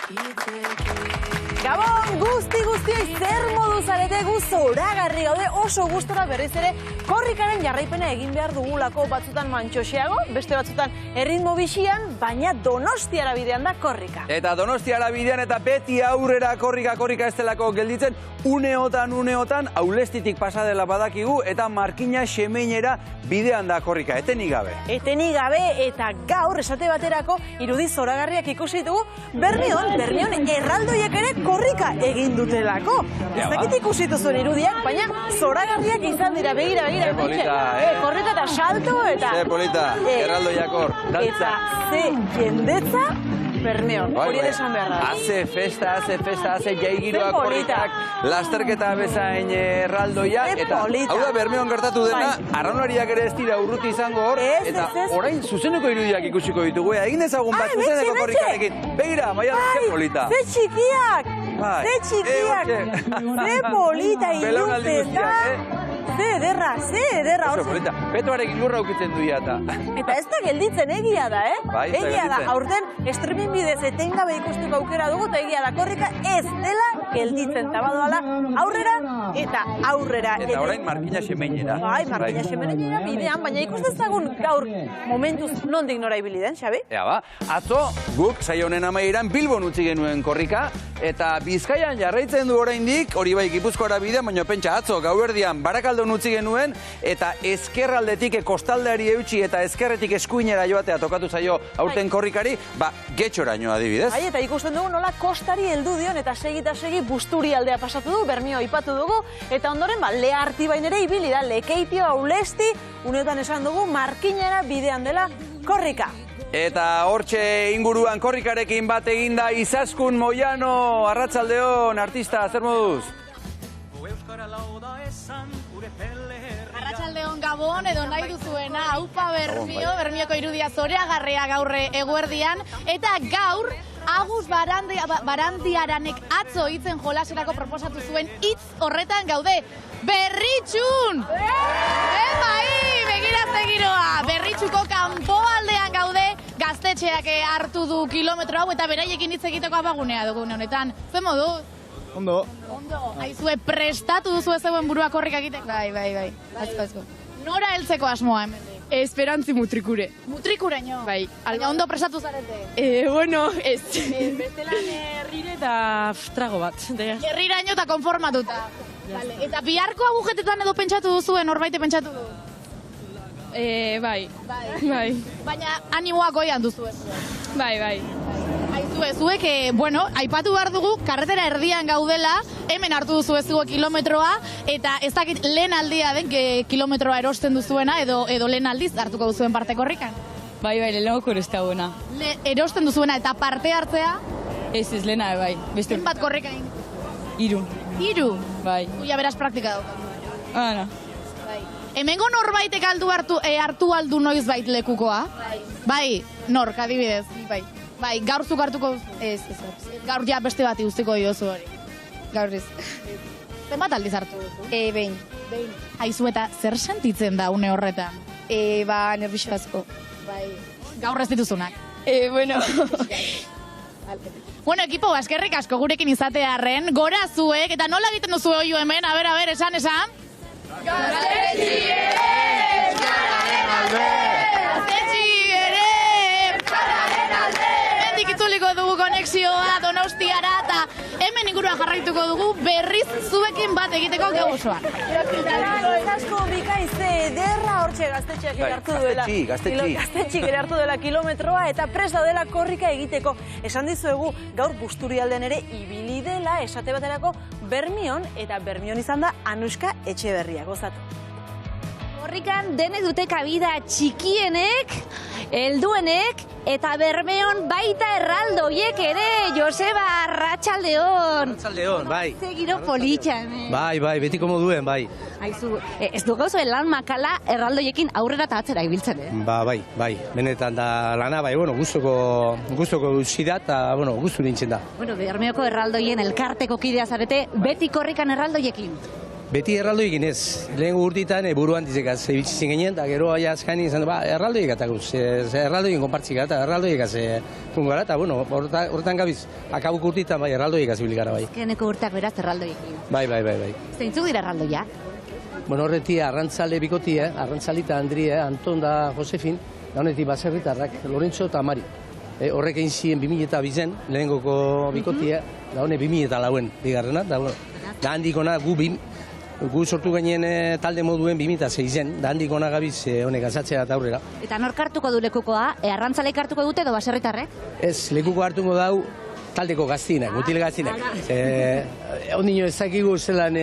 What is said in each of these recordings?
Gabon, guzti, zer modu zarete gu zoragarri gaude oso gustora berriz ere korrikaren jarraipena egin behar dugulako, batzutan mantxoxeago, beste batzutan erritmo bixian, baina Donostiara bidean da korrika. Eta Donostiara bidean eta beti aurrera korrika ez delako gelditzen, uneotan aulestitik pasadela badakigu eta Markina Xemeinera bidean da korrika, etenik gabe. Etenik gabe eta gaur esate baterako irudi zoragarriak ikusi ditugu Bermion erraldoiek ere korrika egin dutelako. Ez dakit ikusitu zuen irudiak, baina zoragarriak izan dira, begira. Korrika eta salto eta... Ze polita, erraldoiak hor, dantza. Eta ze jendetza Bermion, hori esan behar da. Haze festa, jaigiroak korrikak, lasterketa bezain erraldoia, eta hau da Bermion gertatu dena, arraunlariak ere ez dira urruti izango hor, eta orain zuzeneko irudiak ikusiko ditugu, egin ezagun bat zuzeneko korrikarekin. Begira, maia, ze polita. Ze txikiak, ze polita ilunpetan. Ze ederra, hor. Petoarekin lurra ukitzen duia eta. Eta ez da gelditzen egia da, Egia da, aurten streaming bidez etengabe ikusteko aukera dugu, eta egia da, korrika ez dela gelditzen, eta badoala aurrera. Eta orain Markina Xemeinera. Bai, Markina Xemeinera bidean, baina ikustezagun gaur momentuz nondik nora ibili den, Xabi? Ea ba, atzo guk saio honen amaieran Bilbon utzi genuen korrika, eta Bizkaian jarraitzen du oraindik, hori bai Gipuzkoara bidean, baina pentsa atzo gauerdian Barakaldon utzi genuen, eta ezkerraldetik kostaldeari eutxi eta ezkerretik eskuinera joatea tokatu zaio aurten korrikari, Getxoraino adibidez. Bai, eta ikusten dugu nola kostari heldu dion, eta segi Busturi aldea pasatu du, Bermio aipatu dugu, eta ondoren Lea Artibain ere ibili da, Lekeitio, Aulesti, uneotan esan dugu Markinera bidean dela korrika. Eta hortxe inguruan korrikarekin bat eginda Izaskun Moiano, arratsaldeon, artista, zer moduz? Arratsaldeon Gabon, edo nahi duzuena, haupa Bermio, Bermioko irudia zoreagarria gaur eguerdian, eta gaur Agus Barandiaranek atzo hitzen jolaserako proposatu zuen hitz horretan gaude. Berritxun! Bai, begirazte giroa! Berritxuko kanpoaldean gaude, gaztetxeak hartu du kilometro hau eta beraiekin hitz egiteko abagunea dugun honetan. Zer moduz? Ondo. Aizue, prestatu duzu ez zegoen burua korrika egiteko? Bai. Azko. Nora heltzeko asmoa hemen? Esperantzi mutrikure. Mutrikureño? Bai. Baina ondo prestatu zarete? Bueno, ez. Bestelan herrire eta trago bat. Herriraino eta konformatuta. Eta biharko agujetetan edo pentsatu duzuen, norbaite pentsatu du? Bai. Baina animoak goian duzu ez? Bai. Zuek, aipatu behar dugu, karretera erdian gaudela, hemen hartu duzu ez kilometroa, eta ez dakit lehen aldia den kilometroa erosten duzuena, edo lehen aldiz hartuko duzuen parte korrikan? Bai, lehenagoko ez da buena. Erosten duzuena eta parte hartzea? Ez lehena, bai. Zenbat korrika egin? 3. 3? Bai. Uia beraz praktika dauka. Hemengo norbaitek hartu aldu noiz bait lekukoa? Bai, nork adibidez? Bai, gaur zuk hartuko duzu? Ez. Gaur ja beste bati guztiko diozu hori? Gaur ez. Zenbat aldiz hartu duzu? Behin. Aizu eta zer sentitzen da une horretan? Nervixo asko. Bai. Gaur ez dituzunak? Bueno. Bueno, ekipo, eskerrik asko gurekin izatearren, gora zuek, eta nola egiten duzu oio hemen? A ber, esan? Gaztetxi ere, kararen alde! Gaztetxi ere, kararen alde! Hendik itzuliko dugu konexioa Donostiara, eta hemen inguruan jarraituko dugu berriz zuekin bat egiteko gehusoan. Asko bikaiz ederra hortxe gaztetxeak hartu duela. Gaztetxik ere hartu duela kilometroa eta prest daudela korrika egiteko. Esan dizuegu gaur Busturialden ere ibili dela esate baterako Bermion, eta Bermion izan da Anuska Etxeberria, gozatu. Korrikan denek dute kabida, txikienek, helduenek, eta Bermeon baita erraldoiek ere, Joseba, arratsaldeon. Arratsaldeon, bai. Zegiro politxa, hemen. Bai, betiko moduen, bai. Aizu, ez du gauzo lan makala erraldoiekin aurrera eta atzera ibiltzen, Bai. Benetan da lana, bai, guztoko zida eta, guztu nintzen da. Bermeoko erraldoien elkarteko kidea zarete, beti korrikan erraldoiekin? Beti erraldoikin ez. Lehengo urtitan buruan dizekaz ibiltzen ginen, eta gero aia azkaini izan, erraldoik ataguz. Erraldoikin konpartzik eta erraldoik az fungo gara, eta bueno, horretan gabiz, akabuk urtitan bai, erraldoik az gara bai. Azkeneko urteak beraz erraldoiekin. Bai. Zeintzuk dira erraldoiak? Bueno, horretia, arrantzale bikoti, arrantzalita Andri, Anton da Josefin, da honetik baserritarrak, Lorenzo eta Mari. Horrek egin ziren 2002 lehengoko bikotia, da honek 2004 bigarrena, da handik ona gu sortu gainen talde moduen 2006, da handik ona gabiz honek azatzea eta aurrera. Eta nork hartuko du lekukoa? Arrantzaleik hartuko dute edo baserritarrek? Ez, lekuko hartuko dau taldeko gaztinak, mutil gaztinak. Ondino ezakigu zelan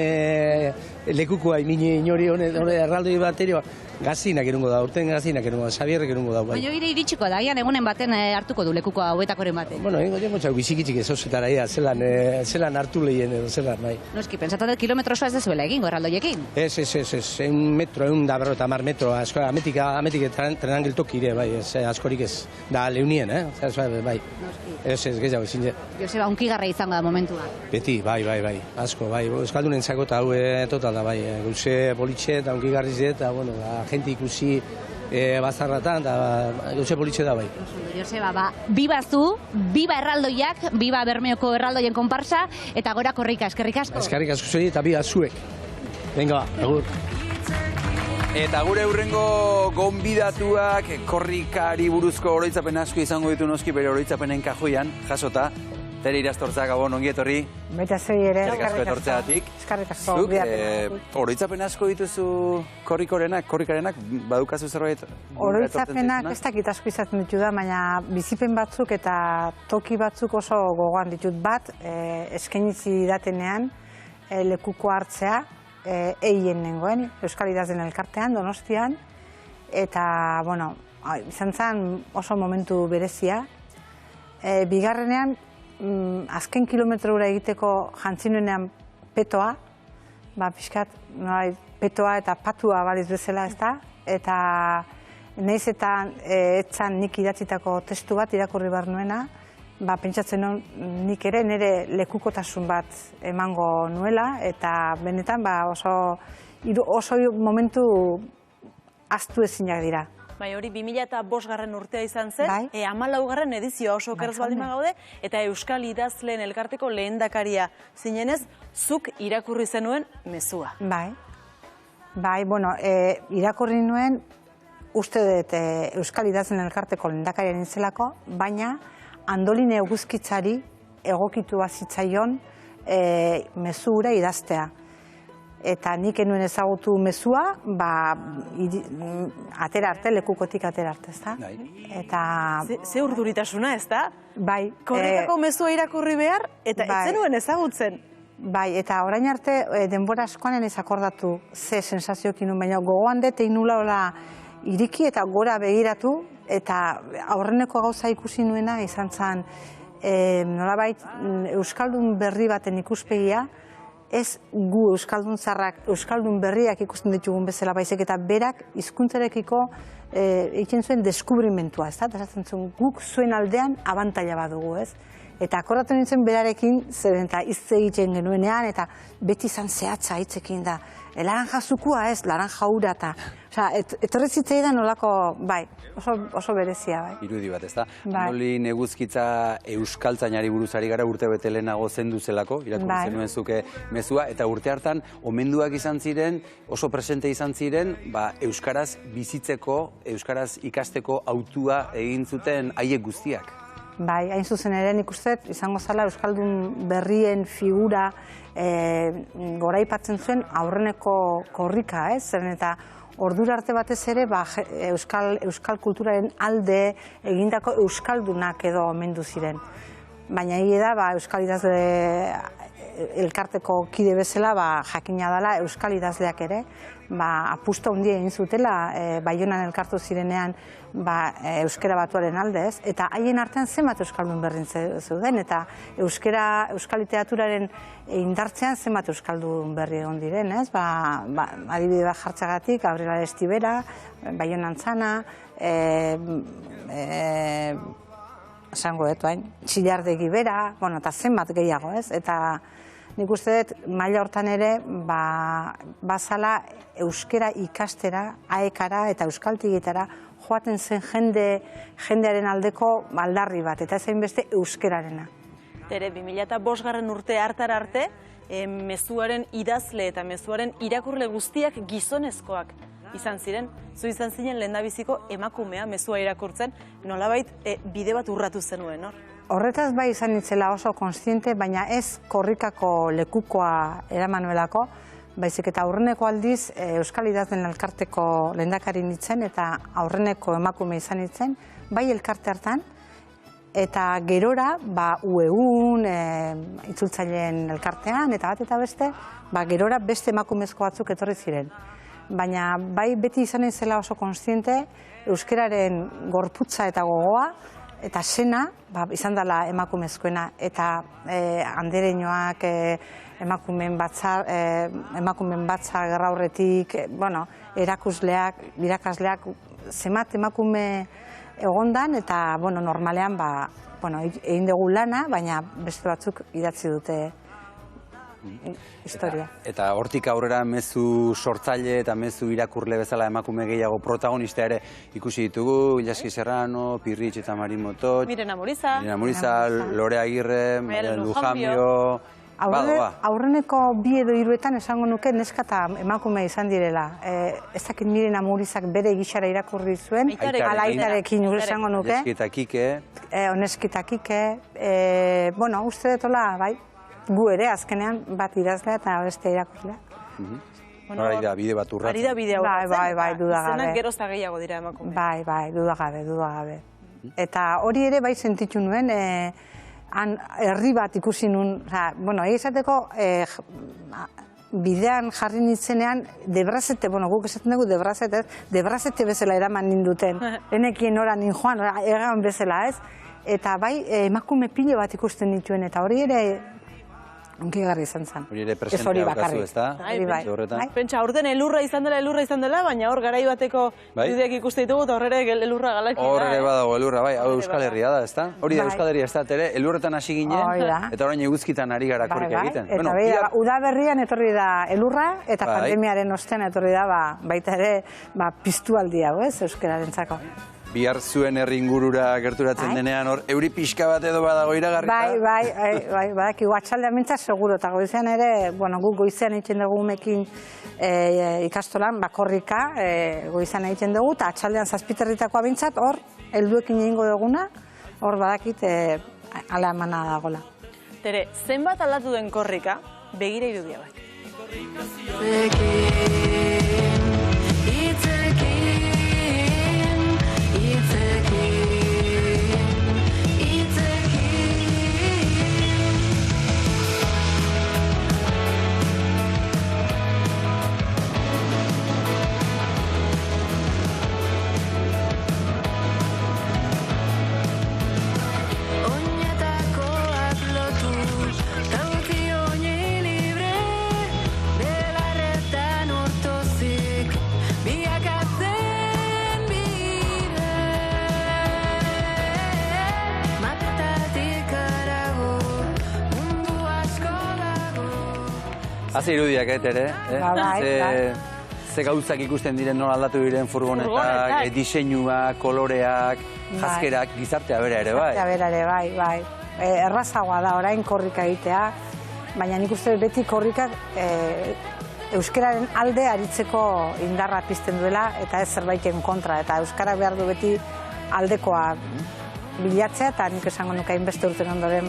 lekukoa inori erraldoi baterio, gaztinak erungo da, urten gaztinak erungo da, Xabierrek erungo da. Baina ire iritsiko da, egunen baten hartuko du lekukoa hauetakoren baten. Bueno, jengo txau bizikitzik ez osetara, zelan hartu lehien edo, zelan, bai. Noski, pentsatan dut kilometro osoa ez dezuela egingo erraldoiekin? Ez, 100 metro, ametik trenan geltoki ire, bai, askorik ez, da leunien, bai. Ez, gehiago, ezin je. Joseba, unkigarra izango da momentua. Beti, bai, asko, bai, euskaldunen zako eta hau total da, bai, gauze politxe eta unkigarri zide, eta, bueno, jente ikusi bazarratan, eta gauze politxe da, bai. Joseba, biba zu, biba erraldoiak, biba Bermeoko erraldoien konparsa, eta gora korrika, eskerrik asko. Eskerrik asko zuri eta biba zuek. Venga, agur. Eta gure hurrengo gonbidatuak korrikari buruzko oroitzapen asko izango ditu noski bere oroitzapenen kajoian, jasota. Tere Irastortza, Gabon, ongi etorri. Baita zui ere, eskerrik asko. Zuk, oroitzapen asko dituzu korrikarenak, badukazu zerbait? Oroitzapenak ez dakit asko izaten ditu da, baina bizipen batzuk eta toki batzuk oso gogoan ditut bat, eskainitzi datenean lekuko hartzea, eien nengoen, Euskal Idazlen elkartean, Donostian, eta, bueno, izan zen oso momentu berezia. Bigarrenean, azken kilometrora egiteko jantzinuenean petoa, pixkat, petoa eta patua baliz bezala, ez da? Eta nahiz eta etzan nik idatzitako testu bat irakurri behar nuena, pentsatzen nik ere nire lekukotasun bat emango nuela, eta benetan oso momentu ahaztu ezinak dira. Bai, hori 2005 urtea izan zen, 14. edizioa oso okerrez baldin gaude, eta Euskal Idazleen elkarteko lehendakaria zinenez, zuk irakurri zenuen mezua. Bai, bueno, irakurri nuen, uste dut Euskal Idazleen elkarteko lehendakaria nintzelako, baina Andoline Eguzkitzari egokitua zitzaion mezura idaztea. Eta nik enuen ezagutu mezua, atera arte, lekukotik atera arte, ez da? Ze urduritasuna, ez da? Bai. Korrikako mezua irakurri behar, eta ez zenuen ezagutzen. Bai, eta orain arte denbora askoan ez akordatu ze sensazioekin nuen, baina gogoan dut egin nula iriki eta gora begiratu, eta aurreneko gauza ikusi nuena izan zen nolabait Euskaldun berri baten ikuspegia, ez gu Euskaldun berriak ikusten ditugun bezala baizik eta berak hizkuntzarekiko egiten zuen deskubrimentua, ez da? Esaten zuen guk zuen aldean abantaila badugu, ez? Eta akordatu nintzen berarekin, zeren eta hitz egiten genuenean, eta beti izan zehatza hitzekin da. Laranja zukua ez, laranja ura eta... Etorri zitzaidan nolako, bai, oso berezia, bai. Irudi bat, ez da? Andoline Eguzkitza euskaltzainari buruzari gara urte bete lehenago zendu zelako, irakurri zenuen zuke mezua, eta urte hartan omenduak izan ziren, oso presente izan ziren, euskaraz bizitzeko, euskaraz ikasteko hautua egin zuten haiek guztiak. Bai, hain zuzen ere nik uste, izango zala Euskaldun berrien figura goraipatzen zuen aurreneko korrika, ez? Zeren eta ordura arte batez ere euskal kulturaren alde egindako euskaldunak edo omendu ziren. Baina egia da, Euskal Idazle elkarteko kide bezala jakina dela Euskal Idazleak ere, apustu handia egin zutela, Baionan elkartu zirenean euskara batuaren alde, ez? Eta haien artean zenbat euskaldun berdin zeuden, eta euskal literaturaren indartzean zenbat euskaldun berri egon diren, ez? Adibide bat jartzagatik, Gabriela Estibera, Baionan Antzana, esango dut, Txillardegi bera, eta zenbat gehiago, ez? Eta nik uste dut maila hortan ere bazala euskera ikastera, aekara eta euskaltigitara joaten zen jendearen aldeko aldarri bat, eta ezain beste euskerarena. Tere, 2005 urte hartara arte, mezuaren idazle eta mezuaren irakurle guztiak gizonezkoak izan ziren. Zu izan zinen lehendabiziko emakumea mezua irakurtzen, nolabait bide bat urratu zenuen, hor? Horretaz bai izan nitzela oso konstiente, baina ez korrikako lekukoa eramanuelako, baizik eta aurreneko aldiz Euskal Idazleen Elkarteko lehendakari nintzen eta aurreneko emakume izan nintzen, bai elkarte hartan, eta gerora, UEUn, itzultzaileen elkartean, eta bat eta beste, gerora beste emakumezko batzuk etorri ziren. Baina bai beti izan nintzela oso konstiente, euskararen gorputza eta gogoa, eta sena, izan dela emakumezkoena, eta andereñoak, emakumeen batza gerra horretik, erakusleak, irakasleak, zemat emakume egondan, eta normalean egin dugu lana, baina beste batzuk idatzi dute historia. Eta hortik aurrera mezu sortzaile eta mezu irakurle bezala emakume gehiago protagonista ere ikusi ditugu, Ilaski Serrano, Pirritx eta Marimoto, Mirena Muriza, Lore Agirre, Lujambio. Aurreneko 2 edo 3 esango nuke neska eta emakume izan direla. Ez dakit Mirena Murizak bere gixara irakurri zuen, ala aitarekin esango nuke. Oneskita Kike. Oneskita Kike. Uste detola, bai, gu ere azkenean bat idazlea eta beste irakurlea. Hora da bide bat urratzen. Ari da bide urratzen. Bai, dudagabe. Izenak gerozta gehiago dira emakume. Bai, dudagabe. Eta hori ere bai sentitu nuen, herri bat ikusi nun, egizateko bidean jarri nintzenean, debrazete, guk esaten dugu debrazete bezala eraman ninduten. Enekien ora ninjoan, egan bezala ez. Eta bai, emakume pile bat ikusten dituen, eta hori ere unkigarri izan zen. Hori ere presentea okazu, ez da? Pentsa, aurten elurra izan dela, baina hor garai bateko irudiak ikuste ditugu, eta horre elurra galaki da. Horre badago elurra, bai, hau Euskal Herria da, ez da? Hori da Euskal Herria, ez da, tere, elurretan hasi ginen, eta orain eguzkitan ari gara korrika egiten. Eta beha, udaberrian etorri da elurra, eta pandemiaren ostean etorri da, baita ere, piztu aldi hau, ez, Euskararentzako. Bihar zuen herri ingurura gerturatzen denean, hor, euri pixka bat edo badago iragarrita? Bai, badakigu atxaldean mintzat seguro, eta goizean ere, guk goizean egiten dugu umekin ikastolan, korrika, goizean egiten dugu, eta atxaldean zazpiterritakoa bintzat, hor, helduekin egingo duguna, hor badakit ala emana dagoela. Tere, zenbat aldatu den korrika, begira irudia bat. Haze irudiak, ere? Ze gauzak ikusten diren nola aldatu diren furgonetak, diseinuak, koloreak, jazkerak, gizartea bera ere, bai? Gizartea bera ere, bai. Errazagoa da orain korrika egitea, baina nik uste beti korrikak euskararen alde aritzeko indarra pizten duela, eta ez zerbaiten kontra, eta euskara behar du beti aldekoa bilatzea, eta nik esango nuke hainbeste urten ondoren,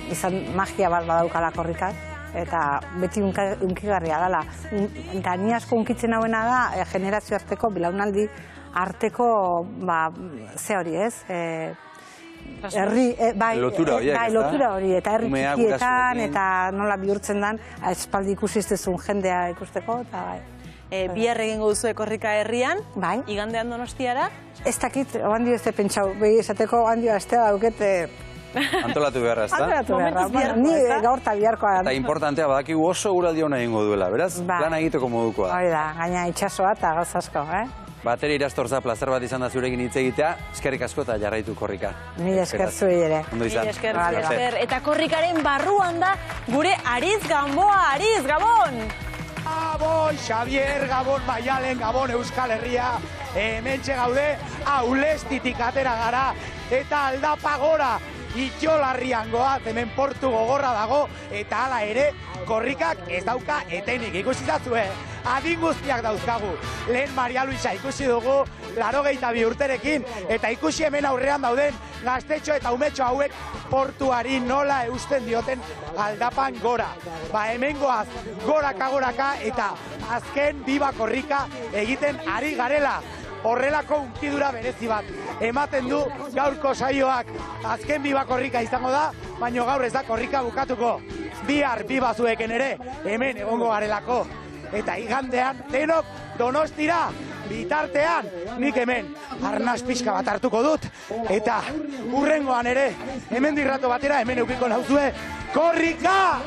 izan magia bat badaukala korrikak. Eta beti unkigarria dela. Eta ni asko unkitzen hauena da, generazio arteko, belaunaldi arteko, ze hori ez? Lotura horiek, ez da? Lotura hori, eta herri txikietan, eta nola bihurtzen den, espaldi ikusiztezun jendea ikusteko, eta bai. Bihar egingo duzu korrika herrian, igandean Donostiara? Ez dakit, handio ez de pentsau, esateko handio astea daukete, antolatu beharra, ez da? Antolatu beharra, ni gaurta biharkoa. Eta importantea, badakigu oso guraldi hona egingo duela, beraz? Plana egiteko modukoa. Hori da, gaina itxasoa eta gauz asko, Batere Irastorza, plazer bat izan da zurekin hitz egitea. Eskerrik asko eta jarraitu korrika. Mila esker zuei ere. Ondo izan. Mila esker. Eta korrikaren barruan da gure Ariz Gamboa. Ariz, Gabon! Gabon, Xavier, Gabon, Maialen, Gabon, Euskal Herria. Hementxe gaude, Aulestitik atera gara eta aldapa gora. Itxolarrian goaz, hemen portu gogorra dago, eta hala ere, korrikak ez dauka etenik. Ikusi zatzue, adin guztiak dauzkagu. Lehen Maria Luisa ikusi dugu, 82 urterekin, eta ikusi hemen aurrean dauden gaztetxo eta umetxo hauek portuari nola eusten dioten aldapan gora. Ba hemen goaz, goraka, eta azken biba korrika egiten ari garela. Horrelako unkidura berezi bat ematen du gaurko saioak. Azken biba korrika izango da, baina gaur ez da korrika bukatuko. Bihar biba zueken ere hemen egongo garelako. Eta igandean denok Donostira, bitartean nik hemen arnaz pixka bat hartuko dut. Eta hurrengoan ere hemen dirrato batera hemen eukiko nauzue korrika!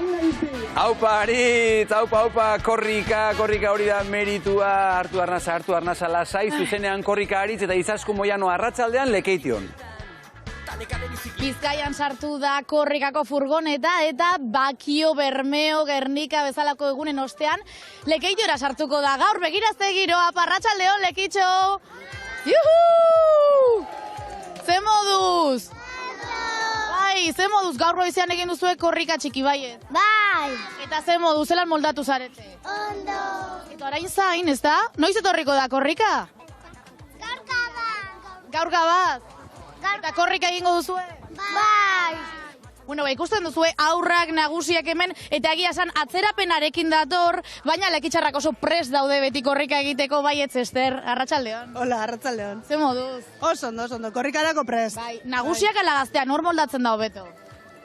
Aupa, Aritz, aupa, korrika hori da meritua, hartu arnaza lasai, zuzenean korrika Aritz eta Izaskun Moiano arratsaldean Lekeition. Bizkaian sartu da korrikako furgoneta eta Bakio, Bermeo, Gernika bezalako egunen ostean Lekeitiora sartuko da. Gaur begirazte giroa, arratsaldeon Lekitxo! Juhu! Ze moduz? Bai, ze moduz gaur goizean egin duzue korrika txiki baiet? Bai! Eta ze moduz, zelan moldatu zarete? Ondo! Eta orain zain, ez da? Noiz etorriko da korrika? Gaurka bat! Eta korrika egingo duzue? Bai! Bueno, ikusten duzue aurrak nagusiak hemen, eta egia esan atzerapenarekin dator, baina Lekitxarrak oso prest daude beti korrika egiteko, bai Ester, arratsaldeon. Hola, arratsaldeon. Ze moduz? Oso ondo, korrikarako prest. Bai, nagusiak ala gaztea, nor moldatzen da hobeto?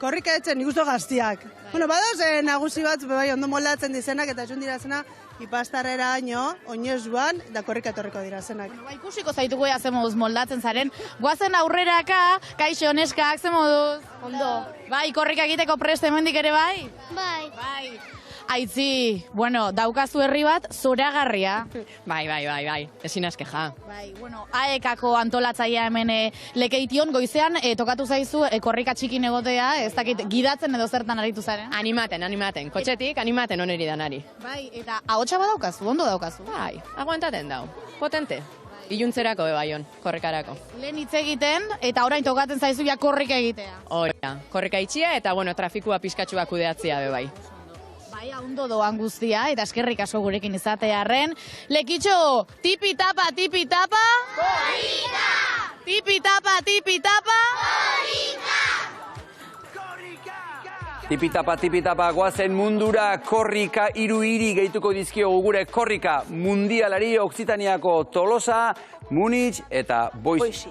Korrika etzen nik uste gaztiak. Bueno, badoz nagusi bat, bai, ondo moldatzen dizenak eta esun dirazena, ipastarrera oinez joan, da korrika etorriko dirazenak. Bueno, ba, ikusiko zaituko ea ze moduz moldatzen zaren. Guazen aurreraka, kaixo, neskak, ze moduz? Ondo. Bai, korrika egiteko prest hemendik ere bai? Bai. Bai. Aitzi, bueno, daukazu herri bat zoragarria. Bai, ezin askeja. Bai, bueno, AEK-ako antolatzaia hemen Lekeition, goizean tokatu zaizu korrika txikin egotea, ez dakit, gidatzen edo zertan aritu zaren? Animaten, kotxetik animaten oneri danari. Bai, eta ahotsa badaukazu, ondo daukazu? Bai, aguantaten dau, potente. Iluntzerako bebaion, korrikarako. Lehen hitz egiten, eta orain tokatzen zaizu ja korrika egitea. Hora, korrika itxia eta, bueno, trafikua pizkatxua kudeatzea bebai. Bai, ondo doan guztia, eta eskerrik asko gurekin izatearren. Lekitxo, tipi-tapa! Korrika! Tipi-tapa! Korrika! Tipi-tapa, guazen mundura korrika hiru hiri gehituko dizkiogu gure korrika mundialari Oksitaniako Tolosa, Munich eta Boise.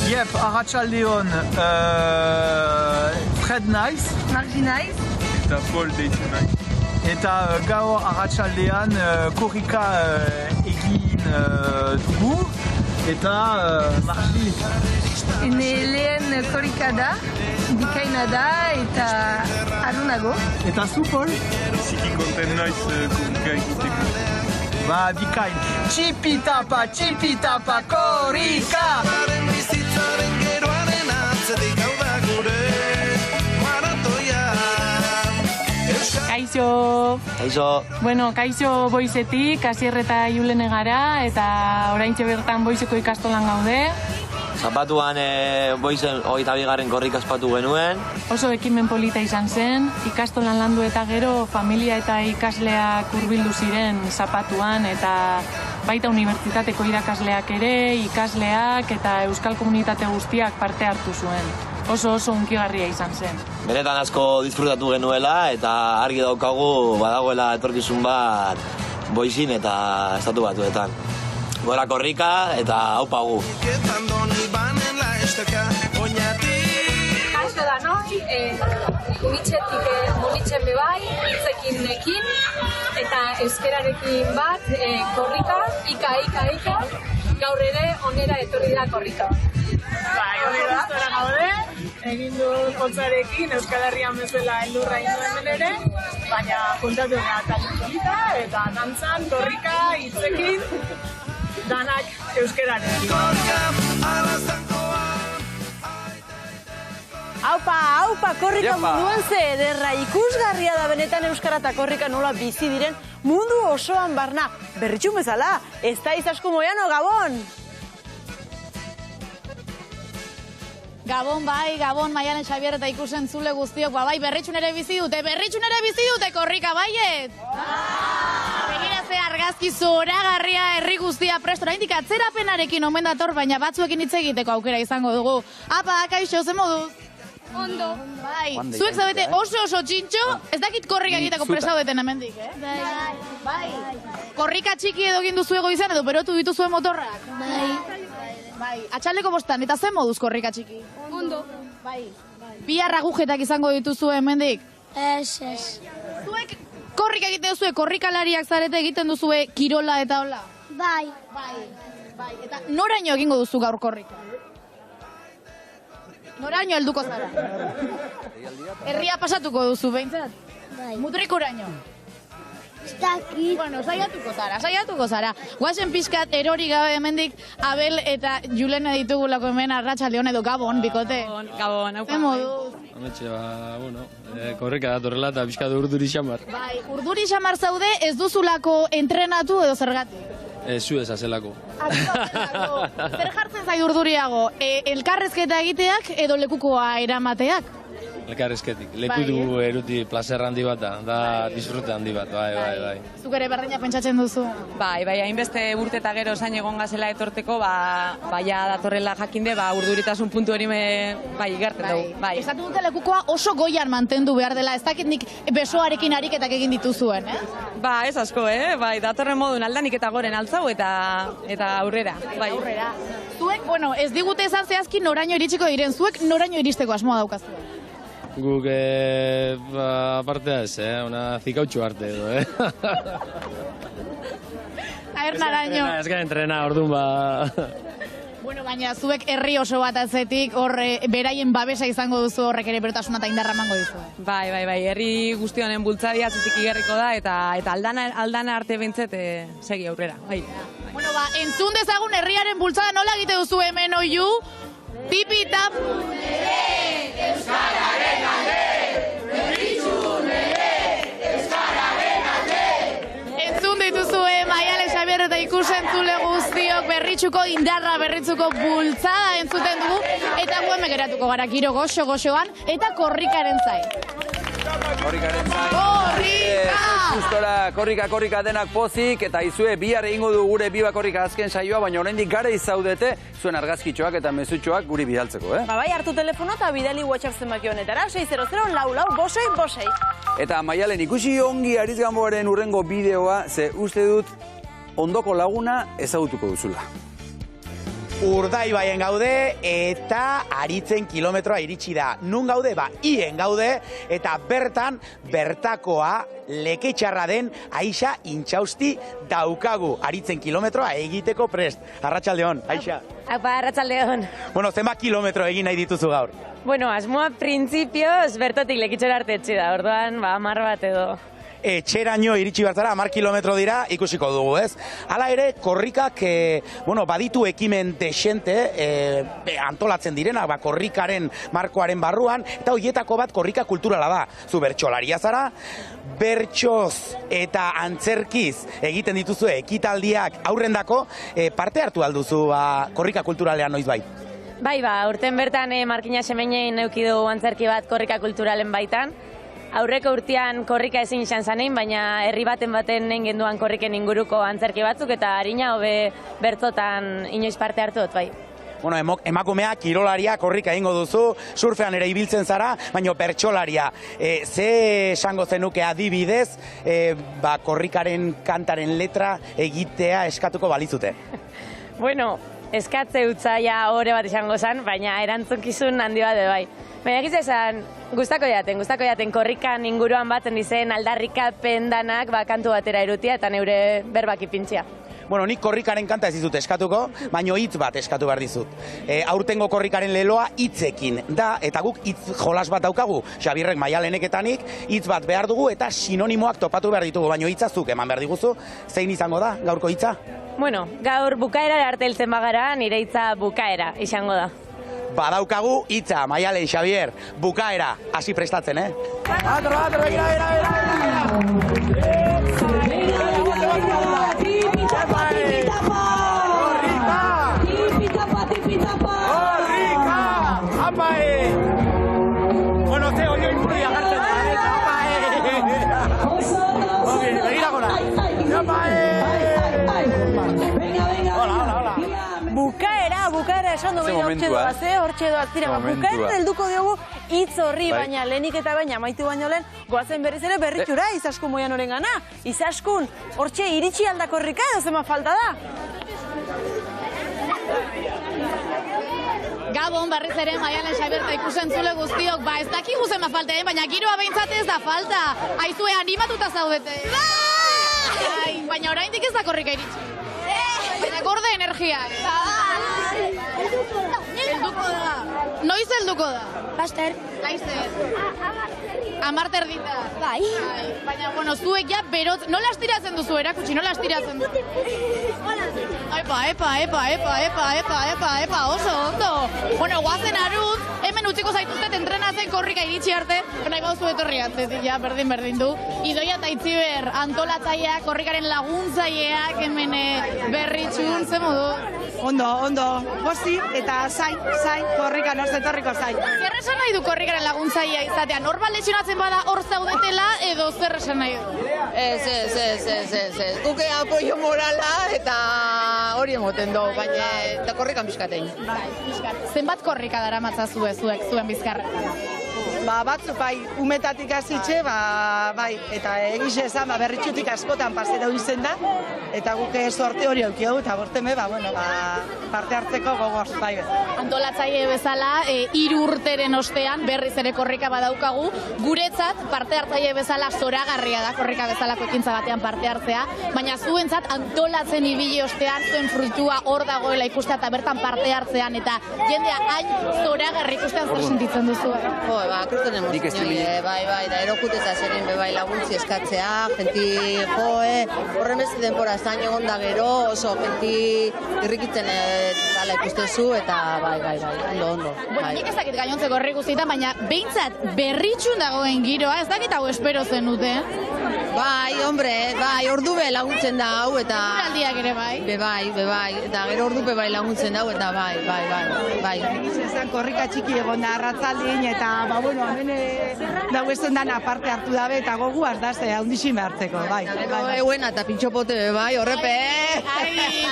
Yep, arratsaldeon Fred naiz. Margi naiz. Eta Paul deitzen naiz. Eta gaur arratsaldean korrika egin dugu. Eta Margi. Lehen korrika da, bikaina da eta arunago. Eta zu, Paul? Ziki konten naiz korrika egiteko. Ba, bikain. Txipi-tapa, korrika! Kaixo. Bueno, kaixo Boisetik, Asier eta Julene gara, eta oraintxe bertan Boiseko ikastolan gaude. Zapatuan Boisen 22. korrika ospatu genuen. Oso ekimen polita izan zen, ikastolan landu eta gero familia eta ikasleak hurbildu ziren zapatuan, eta baita unibertsitateko irakasleak ere, ikasleak eta euskal komunitate guztiak parte hartu zuen. Oso hunkigarria izan zen. Benetan asko disfrutatu genuela eta argi daukagu badagoela etorkizun bat Boisin eta estatu batuetan. Gora korrika eta haupa gu. Kaixo da, no? Munitzen bebai, hitzekin eta euskerarekin bat, korrika, ika, gaur ere onera etorri da korrika. Bai, hori da, gaude, egin du kotzarekin, Euskal Herrian bezala heldurra egin duen ere, baina kontatu gara talentolita eta dantzan, korrika, hitzekin, danak euskeraren. Aupa, korrika munduan ze ederra ikusgarria da benetan euskara eta korrika nola bizi diren mundu osoan barna. Berritxun bezala, ez da izasko Moiano, Gabon! Gabon bai, Gabon, Maialen Xabier eta ikusentzule guztiok, bai, berritxun ere bizi dute korrika, baiet? Begira ze argazki zoragarria herri guztia presto, oraindik atzerapenarekin omen dator, baina batzuekin hitz egiteko aukera izango dugu. Apa, kaixo, ze moduz? Ondo. Bai, zuek zabete oso txintxo, ez dakit korrika egiteko presaudeten hemendik, eh? Bai. Korrika txiki edo egin duzu ego izan edo berotu dituzuen motorrak? Bai, atxaldeko bostan, eta zen moduz korrika txiki? Ondo. Bai. Bihar agujetak izango dituzu hemendik? Ez. Zuek korrika egiten duzue, korrikalariak zarete egiten duzue kirola eta hola? Bai. Eta noraino egingo duzu gaur korrika? Noraino helduko zara? Herria pasatuko duzu, behintzat? Bai. Mutrikuraino? Ez dakit. Bueno, saiatuko zara. Guazen pixkat erori gabe hemendik Abel eta Julena ditugulako hemen Arratsaldeon edo Gabon, bikote. Gabon, Ze modu? Ametxe, korrika datorrela eta pixkat urduri xamar. Bai, urduri xamar zaude ez duzulako entrenatu edo zergatik? Zu ez azelako. Zer jartzen zai urduriago? Elkarrezketa egiteak edo lekukoa eramateak? Elkarrezketik. Lekutu eruti placer handi bat da disfrute handi bat, bai. Zuk ere berdina pentsatzen duzu? Bai, hainbeste urte eta gero zain egon gazela etorteko, ja datorrela jakinde, urduritasun puntu hori igartzen dugu. Esatu dute lekukoa oso goian mantendu behar dela, ez dakit nik besoarekin ariketak egin dituzuen, eh? Ez asko, datorren modun aldanik eta goren altzau eta aurrera. Aurrera. Zuek, ez digute esan zehazki noraino iritsiko diren, zuek noraino iristeko asmoa daukazu? Guk, apartea ez, una zikautxu arte edo, naraino. Ez gara entrena, orduan Baina zuek herri oso bat atzetik, beraien babesa izango duzu horrek ere berotasuna eta indarra emango duzu. Bai, herri guzti honen bultzadia atzetik igarriko da eta aldana arte bintzet segi aurrera. Entzun dezagun herriaren bultzada nola egite duzu hemen oiu? Tipi-tap! Euskararen alde! Berritxun ere! Euskararen alde! Entzun dituzue Maialen Xabier eta ikusentzule guztiok berritxuko indarra, berritzuko bultzada entzuten dugu eta guen megeratuko gara giro goxo-goxoan eta korrikaren zai. Korrika denak pozik eta izue bihar egingo du gure Biba Korrika azken saioa, baina oraindik gara izaudete zuen argazkitxoak eta mezutxoak guri bidaltzeko, Bai, hartu telefono eta bidali WhatsApp zenbaki honetara, 600-44-5. Eta Maialen, ikusi ongi Aritz Gamboaren urrengo bideoa, ze uste dut ondoko laguna ezagutuko duzula. Urdaibaien gaude eta Aritzen kilometroa iritsi da. Nun gaude? Ien gaude eta bertakoa leketxarra den Aixa Intxausti daukagu. Aritzen kilometroa egiteko prest. Arratsaldeon, Aixa. Arratsaldeon. Zenbat kilometro egin nahi dituzu gaur? Asmoa printzipioz bertotik lekitxora arte etxi da, orduan 10 bat edo. Etxeraino iritsi bertara, 10 kilometro dira, ikusiko dugu, ez? Hala ere, korrikak, baditu ekimen desente, antolatzen direnak, korrikaren markoaren barruan, eta horietako bat korrika kulturala da. Zu bertsolaria zara, bertsoz eta antzerkiz egiten dituzu ekitaldiak aurrendako, parte hartu alduzu korrika kulturalean noizbait? Bai, urten bertan Markina Semenein eukidu antzerki bat korrika kulturalen baitan. Aurreko urtean korrika ezin izan zanein, baina herri baten egin genduan korriken inguruko antzerki batzuk eta harina hobe bertzotan inoiz parte hartu dut, bai. Emakumea, kirolaria, korrika egingo duzu, surfean ere ibiltzen zara, baina bertsolaria. Ze esango zenuke adibidez, korrikaren kantaren letra egitea eskatuko balizute? Eskatze utzaia hore bat izango zen, baina erantzukizun handi bat bai. Baina egiz esan, gustako jaten korrikan inguruan batzen dizen aldarrikapen danak kantu batera erutia eta neure berbak ipintzia. Bueno, nik korrikaren kanta ez dizut eskatuko, baino hitz bat eskatu behar dizut. Aurtengo korrikaren leloa hitzekin da, eta guk hitz jolas bat daukagu. Xabierrek, Maialenek eta nik hitz bat behar dugu eta sinonimoak topatu behar ditugu, baino hitzazuk eman behar diguzu. Zein izango da, gaurko hitza? Bueno, gaur bukaera arte heltzen bagara, nire hitza bukaera izango da. Badaukagu hitza, Maialen, Xabier, bukaera, hasi prestatzen, Atro, Bueno, ze hori burri agartzen da, begira gora. Bukaera esan du baina hortxe doaz, tira, bukaera helduko diogu hitz horri, baina lehenik eta baina amaitu baino lehen, goazen berriz ere berritxura Izaskun Moianoren gana. Izaskun, hortxe iritsi aldakorrika edo zema falta da? Gabon, barriz ere, Maialen, Xabier eta ikusentzule guztiok, ez dakigu zema falta, baina giroa behintzat ez da falta. Aizue, animatuta zaudete. Baina oraindik ez da korrika iritsi. Baina gorde energia. Helduko da. Noiz helduko da? Laster. Amarte erdita. Bai. Baina, bueno, zuek ja berot... Nola astiratzen duzu, erakutsi, nola astiratzen duzu? Epa, oso ondo. Bueno, guazen arut, hemen utziko zaituztet entrenatzen korrika iritsi arte, nahi bauzu etorri atzetik, ja, berdin du. Idoia eta Itziber antolatzaileak, korrikaren laguntzaileak, hemen berritxun, ze modu? Ondo, posti eta zain, korrika norzetorriko zain. Zer esan nahi du korrikaren laguntzailea izatea? Normal lesionatzen bada hor zaudetela edo zer esan nahi du? Ez. Guke apoio morala eta hori emoten du, baina eta korrikan bizkatein. Zenbat korrika daramatza zuek zuen bizkarretan? Batzuk bai, umetatik hasitxe, bai, eta egize esan, berritxutik askotan pasera izen da, eta guke sorte hori aukiagu, eta borteme, parte hartzeko gogoz, bai. Antolatzaile bezala, 3 urteren ostean, berriz ere korrika badaukagu, guretzat, parte hartzaile bezala zoragarria da, korrika bezalako ekintza batean parte hartzea, baina zuentzat antolatzen ibili ostean, zuen fruitua hor dagoela ikustea eta bertan parte hartzean, eta jendea hain zoragarri ikustean zer sentitzen duzu. Kurten emozionali, bai, da erokuteza zeren bebai laguntzi eskatzea, genti, horren beste denbora zain egon da gero, oso genti irrikitzen dala ikustezu, eta bai, ondo. Bueno, nik ez dakit gainontzeko horri guztietan, baina behintzat berritxun dagoen giroa, ez dakit hau espero zenute? Bai, ordu be laguntzen da hau, eta... Uraldiak ere bai? Bai, eta gero ordu be bai laguntzen da hau, eta bai. Egizen korrika txiki egon da arratzaldin, eta, bueno, hemen dauezen dana parte hartu dabe, eta gogu azdazte, haundixin behartzeko, bai. Eguena eta pintxopote, bai, horrepe!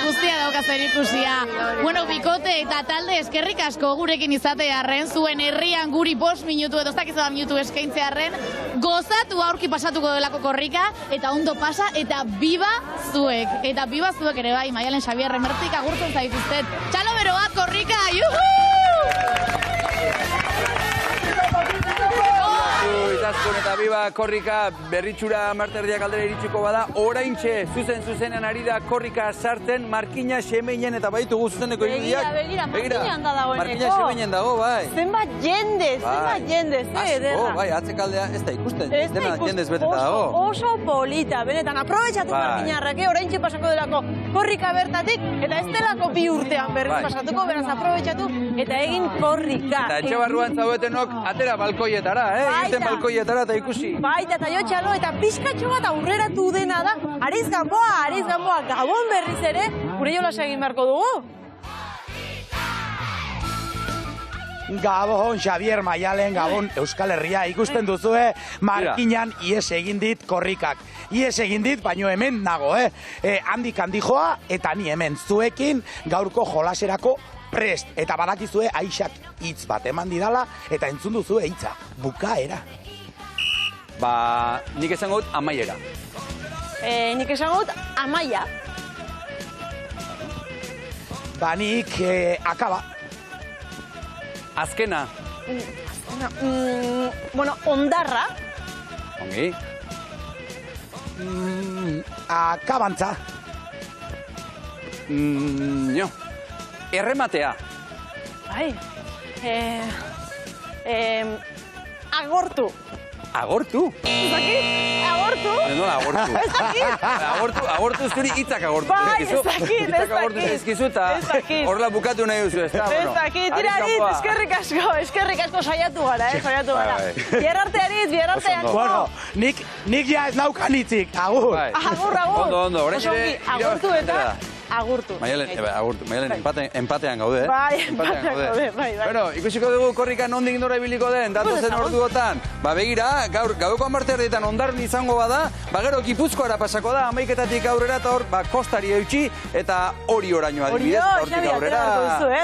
Guztia dauka zer ikusia. Bueno, bikote eta talde eskerrik asko gurekin izatearren, zuen herrian guri 5 minutu edo ez dakizela minutu eskaintzearren, gozatu aurki pasatuko delako korrika, eta ondo pasa, eta biba zuek. Eta biba zuek ere bai, Maialen, Xabier, Mertik agurtzen zaituztet. Txalo bero bat korrika, juhu! Izaskun eta biba korrika berritxura marterdiak aldera iritsiko bada, oraintxe zuzenean ari da korrika sartzen, Markina Xemeinen eta baitugu zuzeneko irudiak. Begira, Markinan da dagoeneko. Markina Xemeinen dago, bai. Zenbat jende, ederra. Bai, atzekaldea ez da ikusten, dena jendez beteta dago. Oso polita, benetan, aprobetxatu Markinarrak, oraintxe pasako delako korrika bertatik, eta ez delako 2 urtean berriz pasatuko, beraz aprobetxatu eta egin korrika. Eta etxe barruan zaudetenok atera balkoietara, irten balkoietara eta ikusi. Baita, eta jotxalo, eta pixkatxo bat aurreratu dena da, Ariz Gamboa, Gabon berriz ere, gure jolasa egin beharko dugu. Gabon, Xabier, Maialen, Gabon, Euskal Herria, ikusten duzue, Markinan ies egin dit korrikak. Ies egin dit, baino hemen nago, handik joa, eta ni hemen zuekin gaurko jolaserako prest. Eta badakizue, Aixak hitz bat eman didala, eta entzun duzue hitza, bukaera. Nik esango dut amaiera. Nik esango dut amaia. Nik akaba. Azkena. Bueno, ondarra. Ongi. Akabantza. Errematea. Bai. Agortu. Agortu? Ez dakit? Agortu? Nola agortu? Ez dakit? Agortu zuri hitzak agortu. Bai, ez dakit. Hitzak agortu zaizkizu eta horrela bukatu nahi duzu, ez da? Ez dakit, tirarit, eskerrik asko saiatu gara, saiatu gara. Biarrarte aritz, biarrarte aritz. Bueno, nik ja ez naukan hitzik, agur. Agur. Ondo, agurtu eta agurtu. Maialen, empatean gaude, eh? Bai, empatean gaude, bai. Bueno, ikusiko dugu korrika nondik nora ibiliko den, datozen orduotan. Begira, gaueko 10 ondarrun izango bada, gero Gipuzkoara pasako da, 11-etatik aurrera, eta hor, kostari eutxi, eta hori oraino adibidez, hortik aurrera.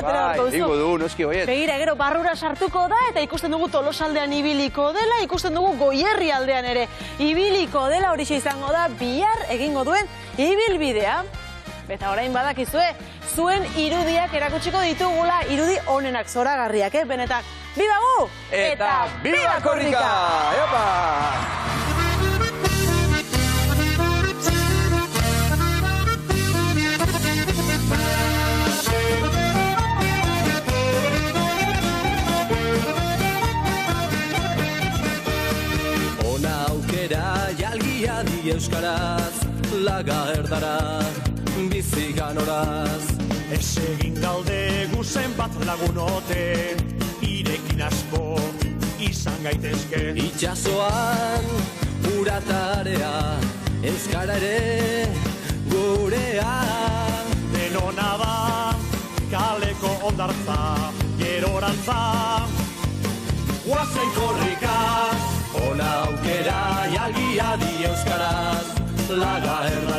Bai, ingo dugu, noski goiet. Begira, gero barrura sartuko da, eta ikusten dugu Tolosaldean ibiliko dela, ikusten dugu Goierri aldean ere ibiliko dela, horixe izango da, bihar egingo duen ibilbidea. Eta orain badakizue, zuen irudiak erakutsiko ditugula, irudi onenak zoragarriak, benetan. Biba gu! Eta biba korrika! Eopa! Ona aukera jalgia di euskaraz, laga erdara. Bizigan horaz Ez egin galde guzen bat lagunote Irekin asko izan gaitezke Itxasoan uratarea Euskara ere gurea Denona da kaleko ondartza Gerorantza Guazen korrikaz Ona aukera jalgia di euskaraz Laga erda